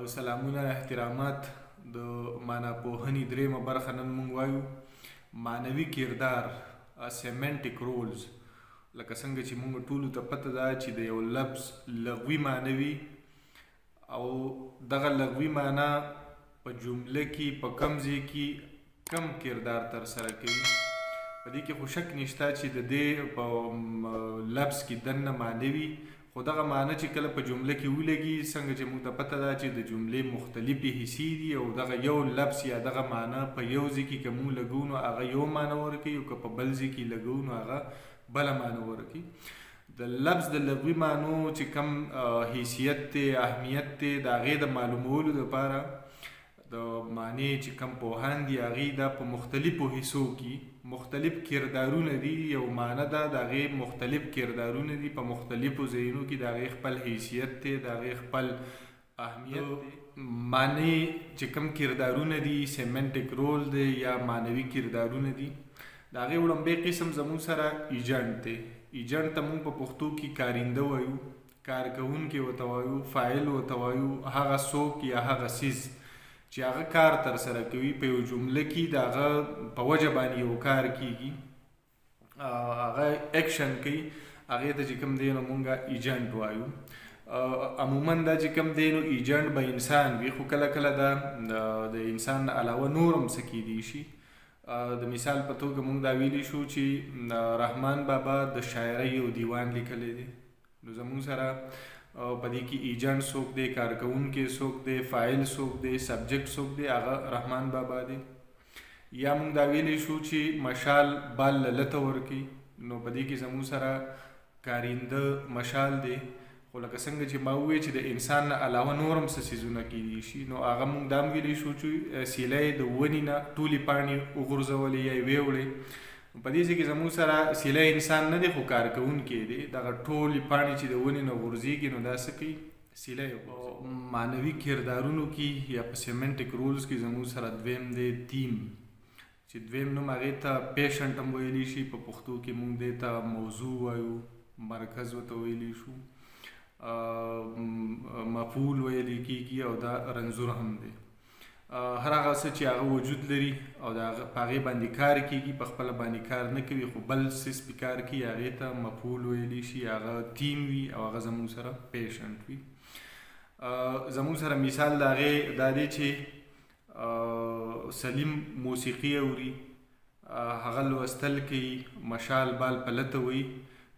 سلامونه احترامات د معنا پوهنې درېیمه برخه نن موږ وایو معنوي کردار سیمنټیک رولز. لکه څنګه چې موږ ټولو ته پته ده چې د یو لفظ لغوي معنوي او دغه لغوي معنا په جمله کې په کم ځای کې کم کردار ترسره کوي. په دې کې خو شک نشته چې د دې په لفظ کې دننه معنوي خو دغه معنی چې کله په جمله کې ولګي څنګه چې موږ ته پته ده چې د جملې مختلفې حصې دي او دغه یو لفظ یا دغه معنی په یو ځای کې که موږ لګو نو هغه یو معنی ورکوي او که په بل ځای کې لګو نو هغه بله معنی ورکوي. د لفظ د لغوي معنو چې کم حیثیت دی اهمیت دی د هغې د معلومولو دپاره د معنی چې کم پوهان دي هغې دا په مختلفو حصو کې مختلف کردارونه دي. یو معنی ده د هغې مختلف کردارونه دي په مختلفو ځایونو کې د هغې خپل حیثیت دی د هغې خپل اهمیت دی. معنی چې کم کردارونه دي سیمنټیک رول دی یا معنوي کردارونه دي د هغې وړاندې قسم زموږ سره ایجنټ دی. ایجنټ ته موږ په پښتو کې کارنده وایو کارکوونکی ورته وایو فاعل ورته وایو هغه څوک یا هغه څیز چې هغه کار ترسره کوي په یو جمله کې د هغه په وجه باندې یو کار کیږي هغه اکشن کوي هغې ته چې کوم دی نو مونږ ایجنټ وایو. عموما دا چې کوم دی نو ایجنټ به انسان وي خو کله کله دا د انسان علاوه نور هم څه کیدی شي. د مثال په توګه مونږ دا ویلی شو چې رحمان بابا د شاعرۍ یو دیوان لیکلی دی نو زمونږ سره په دې کې ایجنټ څوک دی کارکوونکی څوک دی فاعل څوک دی سبجیکټ څوک دی هغه رحمان بابا دی. یا موږ دا ویلی شو چې مشال بال لته ورکوي نو په دې کې زموږ سره کارنده مشال دی. خو لکه څنګه چې ما وویل چې د انسان نه علاوه نور هم څه څیزونه کیدی شي نو هغه موږ دا هم ویلی شو چې سیلی د ونې نه ټولې پاڼې وغورځولې یا یې ویوړې. په دې ځای کې زموږ سره سیلی انسان نه دی خو کارکوونکی دی دغه ټولې پاڼې چې د ونې نه غورځېږي نو دا څه کوي سیلی. معنوي کردارونو کې یا په سیمنټیک رولز کې زموږ سره دویم دی تیم چې دویم نوم هغې ته پیشنټ هم ویلی شي په پښتو کې موږ دې ته موضوع وایو مرکز ورته ویلی شو مفعول ویلی کېږي او دا رنځور هم دی. هر هغه څه چې هغه وجود لري او د هغه په هغې باندې کار کېږي په خپله باندې کار نه کوي خو بل څیز پې کار کوي هغې ته مفعول ویلی شي هغه ټیم وي او هغه زموږ سره پیشنټ وي. زموږ سره مثال د هغې دا دی چې سلیم موسیقي اوري هغه لوستل کوي مشال بال په لته وي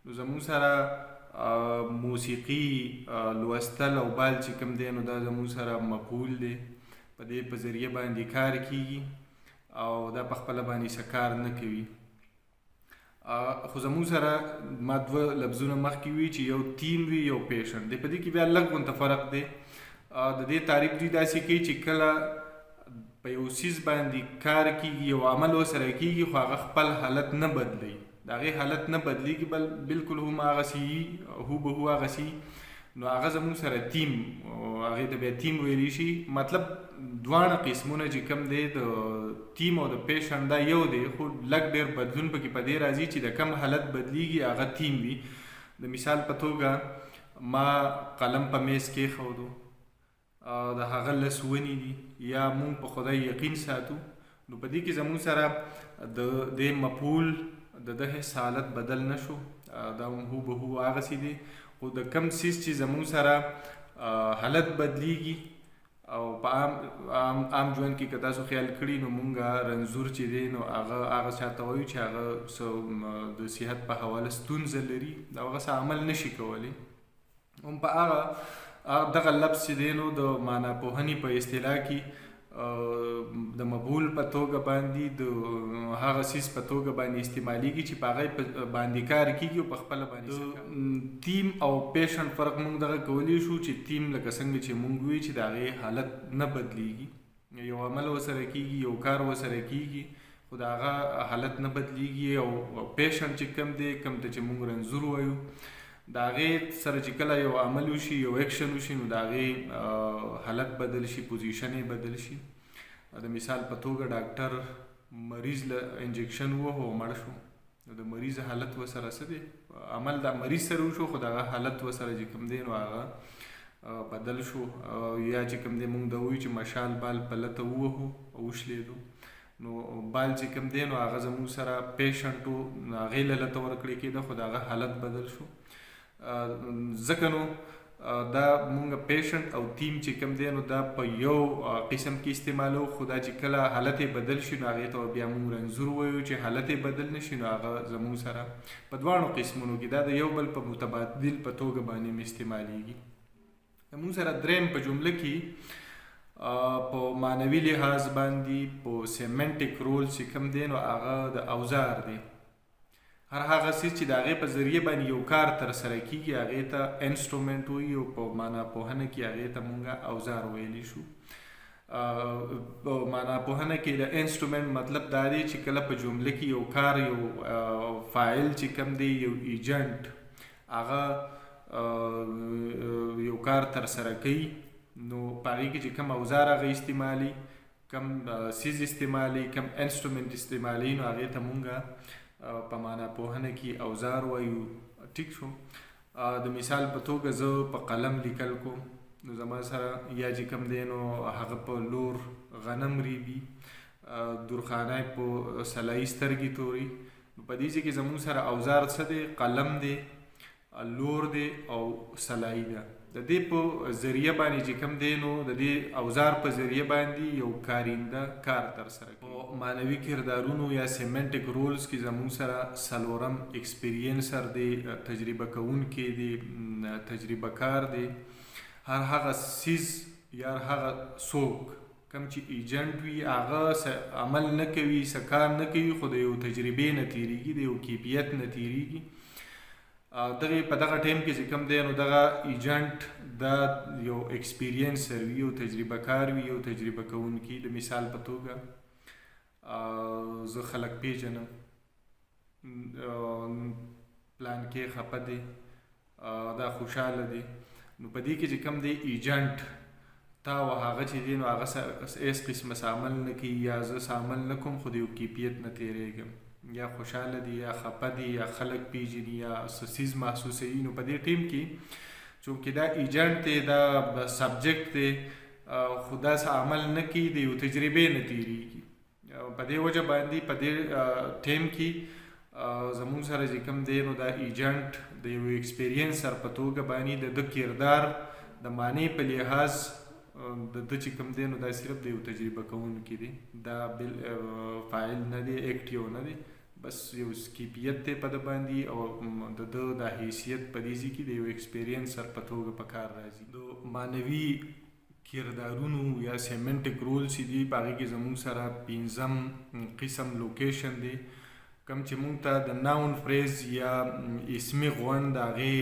نو زموږ سره موسیقي لوستل او بال چې کوم دی نو دا زموږ سره مفعول دی په دې په ذریعه باندې کار کیږي او دا په خپله باندې څه کار نه کوي. خو زموږ سره ما دوه لفظونه مخکې وي چې یو تیم وي یو پیشنټ دی. په دې کې بیا لږ غونته فرق دی. د دې تعریف دوی داسې کوي چې کله په یو څیز باندې کار کیږي یو عمل ورسره کیږي خو هغه خپل حالت نه بدلوي د هغې حالت نه بدلیږي بل بالکل هم هغسې هو به هو هغسې نو هغه زموږ سره تیم هغې ته بیا تیم ویلی شي. مطلب دواړه قسمونه چې کوم دی د تیم او د پیشنټ دا یو دی خو لږ ډېر بدلون پکې په دې راځي چې د کم حالت بدلیږي هغه تیم وي. د مثال په توګه ما قلم په میز کېښودو د هغه لس ونې دي یا موږ په خدای یقین ساتو نو په دې کې زموږ سره د دې مفعول د دغه حالت بدل نشو دا هو به هو هغسې دی خو د کم څیز چې زموږ سره حالت بدلیږي او په عام ژوند کې که تاسو خیال کړي نو مونږ رنځور چې دی نو هغه چاته وایو چې هغه د صحت په حواله ستونزه لري او هغه څه عمل نشي کولی. هم په هغه دغه لفظ چې دی نو د معنا پوهنې په اصطلاح کې د مفعول په توګه باندې د هغه څیز په توګه باندې استعمالیږي چې په هغې باندې کار کېږي او په خپله باندې تیم او پیشنټ فرق موږ دغه کولی شو چې تیم لکه څنګه چې موږ وایو چې د هغې حالت نه بدلیږي یو عمل ورسره کېږي یو کار ورسره کېږي خو د هغه حالت نه بدلیږي او پیشنټ چې کوم دی کوم ته چې موږ رنځور وایو د هغې سره چې کله یو عمل وشي یو اکشن وشي نو د هغې حالت بدل شي پوزیشن یې بدل شي. د مثال په توګه ډاکټر مریض له انجکشن ووهو او مړ شو نو د مریض حالت ورسره څه دی عمل د مریض سره وشو خو د هغه حالت ورسره چې کوم دی نو هغه بدل شو یا چې کوم دی مونږ د وایو چې مشال بال په لته ووهو او وشلېدو نو بال چې کوم دی نو هغه زموږ سره پیشنټ و هغې له لته ورکړې کېده خو د هغه حالت بدل شو ځکه نو دا مونږ پیشنټ او ټیم چې کوم دی نو دا په یو قسم کې استعمالو خو دا چې کله حالت بدل شي نو هغې ته بیا مونږ رنځور وایو چې حالت بدل نه شي نو هغه زموږ سره په دواړو قسمونو کې دا د یو بل په متبادل په توګه باندې م استعمالیږي. زموږ سره دریم په جمله کې په معنوي لحاظ باندې په سیمنټیک رول چې کوم دی نو هغه د اوزار دی. هر هغه څیز چې د هغې په ذریعه باندې یو کار ترسره کېږي هغې ته انسټرومنټ وایي او په معنا پوهنه کې هغې ته مونږ اوزار ویلی شو. په معنا پوهنه کې د انسټرومنټ مطلب دا دی چې کله په جمله کې یو کار یو فاعل چې کوم دی یو ایجنټ هغه یو کار ترسره کوي نو په هغې کې چې کوم اوزار هغه استعمالي کوم سیز استعمالي کوم انسټرومنټ استعمالي نو هغې ته مونږ په معنا پوهنه کې اوزار وایو. ټیک شو. د مثال په توګه زه په قلم لیکل کوم نو زما سره یا چې کوم دی نو هغه په لور غنم ریبي درخانه په سلایي سترګې توري نو په دې کې زموږ سره اوزار څه دی قلم دی لور دی او سلایي ده. د دې په ذریعه باندې چې کوم دی نو د دې اوزار په ذریعه باندې یو کارنده کار ترسره کوي. معنوي کردارونو یا سیمنټیک رولز کې زموږ سره څلورم ایکسپیرینسر دی تجربه کوونکی دی تجربه کار دی. هر هغه سیز یا هر هغه څوک کوم چې ایجنټ وي هغه عمل نه کوي څه کار نه کوي خو د یو تجربې نه تېرېږي د یو کیفیت نه تېرېږي. دغه په دغه ټایم کې چې کوم دی نو دغه ایجنټ دا یو ایکسپیرینسر وي یو تجربه کار وي یو تجربه کوونکی. د مثال په توګه زه خلک پیژنم پلان کې خفه دی دا خوشحاله دی نو په دې کې چې کوم دی ایجنټ تا و هغه چې دی نو هغه هېڅ قسمه عمل نه کوي یا زه عمل نه کوم خو د یو کیفیت نه تېرېږم یا خوشحاله دی یا خفه دی یا خلک پیژني یا څه څیز محسوسوي نو په دې ټیم کې چونکې دا ایجنټ دی دا سبجیکټ دی خو دا څه عمل نه کوي د یو تجربې نه تېرېږي. په دې وجه باندې په دې ټیم کې زموږ سره چې کوم دی نو دا ایجنټ د یو ایکسپیرینسر په توګه باندې د ده کردار د معنی په لحاظ د ده چې کوم دی نو دا صرف د یو تجربه کوونکی دی دا فاعل نه دی اکټیو نه دی بس یو کیفیت دی په ده باندې او د ده دا حیثیت په دې ځای کې د یو ایکسپیرینسر په توګه په کار راځي. د معنوي کردارونو یا سیمنټیک رول چې دي په هغې کې زموږ سره پنځم قسم لوکیشن دی کوم چې مونږ ته د ناون فریز یا اسمي غونډ د هغې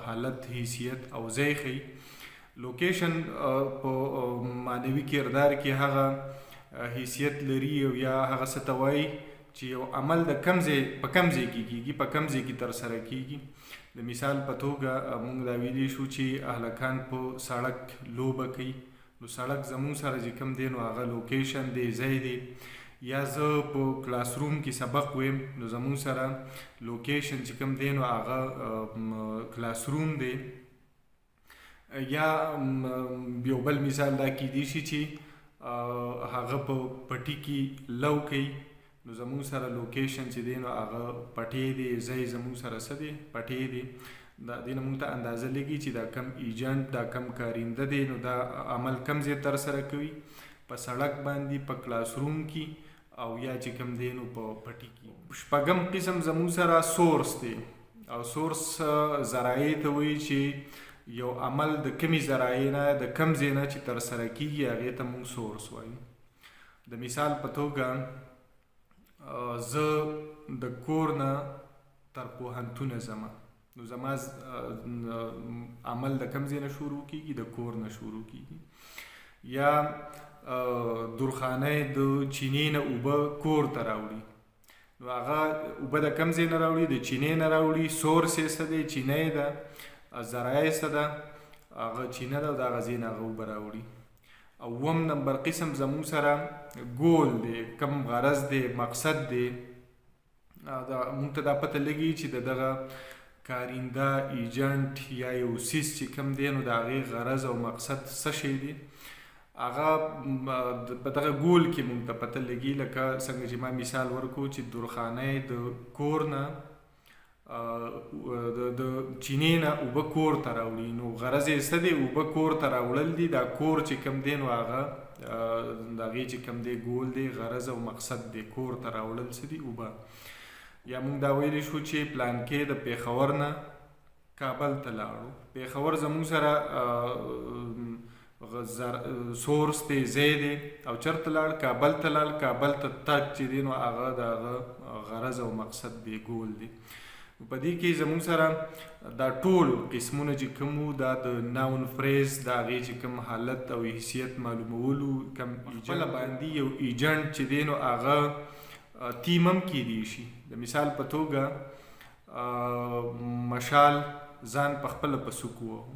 حالت حیثیت او ځای ښیي. لوکیشن په معنوي کردار کې هغه حیثیت لري او یا هغه څه ته وایي چې یو عمل د کوم ځای په کوم ځای کې کېږي په کوم ځای کې ترسره کېږي. د مثال په توګه مونږ دا ویلی شو چې اهلکان په سړک لوبه کوي نو سړک زموږ سره چې کوم دی نو هغه لوکیشن دی ځای دی. یا زه په کلاس روم کې سبق ویم نو زموږ سره لوکیشن چې کوم دی نو هغه کلاس روم دی. یا یو بل مثال دا کیدی شي چې هغه په پټي کې لو کوي نو زموږ سره لوکیشن چې دی نو هغه پټی دی ځای زموږ سره څه دی پټی دی. دا دې نه مونږ ته اندازه لګي چې دا کم ایجنټ دا کم کارنده دی نو دا عمل کم ځای ترسره کوي په سړک باندې په کلاس روم کې او یا چې کوم دی نو په پټي کې. شپږم قسم زموږ سره سورس دی او سورس ذرایع ته وایي چې یو عمل د کمی ذرایع نه د کم ځای نه چې ترسره کېږي هغې ته مونږ سورس وایو. د مثال په توګه زه د کور نه تر پوهنتونه ځمه نو زما عمل د کم ځای نه شروع کېږي د کور نه شروع کېږي. یا درخانه د چینې نه اوبه کور ته راوړي نو هغه اوبه د کم ځای نه راوړي د چینې نه راوړي سورس یې څه دی چینی ده ذرایع څه ده هغه چینه ده او د هغه ځای نه هغه اوبه راوړي. اووم نمبر قسم زموږ سره ګول دی کم غرض دی مقصد دی دا مونږ ته دا پته لګي چې د دغه کارنده ایجنټ یا یو څیز چې کوم دی نو د هغې غرض او مقصد څه شی دی هغه په دغه ګول کې موږ ته پته لګي لکه څنګه چې ما مثال ورکو چې درخانۍ د کور نه د چینې نه اوبه کور ته راوړي نو غرض یې څه دی اوبه کور ته راوړل دي دا کور چې کوم دی نو هغه د هغې چې کوم دی ګول دی غرض او مقصد دی کور ته راوړل څه دي اوبه یا موږ دا ویلی شو چې پلانکې د پېښور نه کابل ته لاړو پېښور زموږ سره سورس دی ځای دی او چېرته لاړ کابل ته لاړ کابل ته تګ چې دی نو هغه د هغه غرض او مقصد دی ګول دی په دې کې زموږ سره دا ټول قسمونه چې کوم وو دا د ناون فریز د هغې چې کوم حالت او حیثیت معلومولو کوم خپله باندې یو ایجنټ چې دی نو هغه تیم هم کیدی شي د مثال په توګه مشال ځان په خپله په سوک ووهو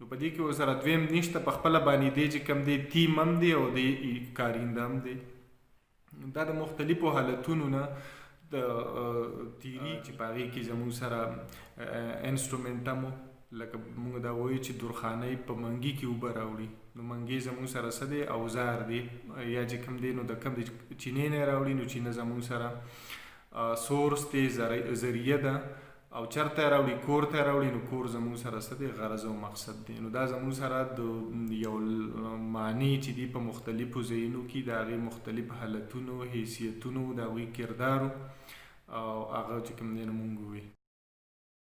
نو په دې کې ورسره دویم نشته په خپله باندې دی چې کوم دی تیم هم دی او دی کارنده هم دی دا د مختلفو حالتونو نه د تیری چې په هغې کې زموږ سره انسټرومنټ هم لکه موږ دا وایو چې درخانۍ په منګي کې اوبه راوړي نو منګي زموږ سره څه دی اوزار دی یا چې کوم دی نو د کوم د چینې نه راوړي نو چینه زموږ سره سورس دی ذریعه ده او چرته راوړي کور ته راوړي نو کور زموږ سره څه دی غرض او مقصد دی نو دا زموږ سره د یو معنی چې دی په مختلفو ځایونو کې د هغې مختلف حالتونو حیثیتونو د هغوی کردارو او هغه چې کوم دی نو مونږ ووایو